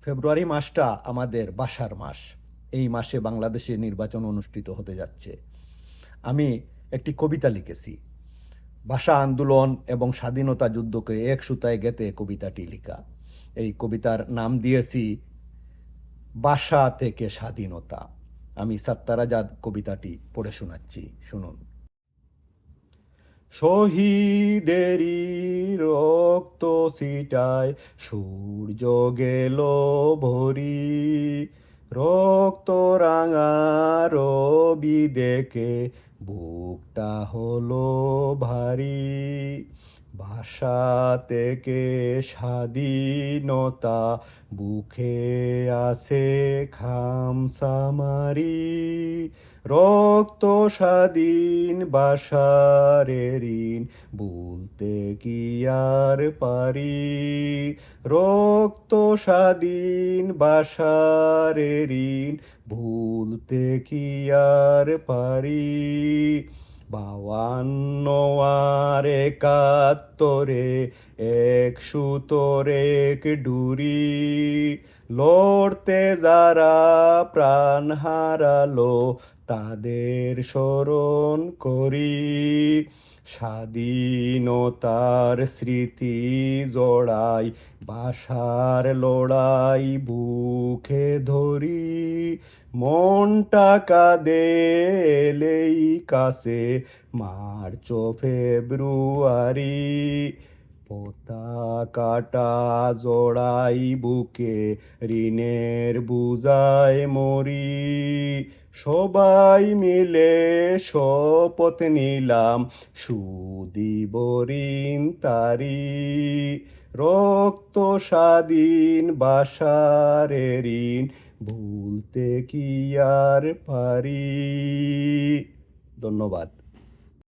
ফেব্রুয়ারি মাসটা আমাদের বাসার মাস। এই মাসে বাংলাদেশে নির্বাচন অনুষ্ঠিত হতে যাচ্ছে। আমি একটি কবিতা লিখেছি। ভাষা আন্দোলন এবং স্বাধীনতা যুদ্ধকে এক সুতায় গেঁথে কবিতাটি লিখা। এই কবিতার নাম দিয়েছি বাসা থেকে স্বাধীনতা। আমি সাত্তার আজাদ কবিতাটি পড়ে শোনাচ্ছি, শুনুন। শহীদেরই রক্ত ছিটায় সূর্য গেল ভরি, রক্ত রাঙা রবি দেখে বুকটা হলো ভারী। ভাষা থেকে স্বাধীনতা বুকে আছে খামসামারি, রক্ত স্বাধীন ভাষার ঋণ ভুলতে কি আর পারি, রক্ত স্বাধীন ভাষার ঋণ ভুলতে কি আর পারি। 52 আর 71 এক সুতোর এক ডুরি, লড়তে যারা প্রাণ হারালো তাদের স্মরণ করি। স্বাধীনতার স্মৃতি জড়াই ভাষার লড়াই বুকে ধরি, মনটা কাঁদে এলেই কাছে মার্চ ফেব্রুয়ারি। পতাকাটা জড়াই বুকে ঋণের বুঝায় মরি, সবাই মিলে শপথ নিলাম সুদিব ঋণ তারি, রক্ত স্বাধীন ভাষার ঋণ ভুলতে কি আর পারি। ধন্যবাদ।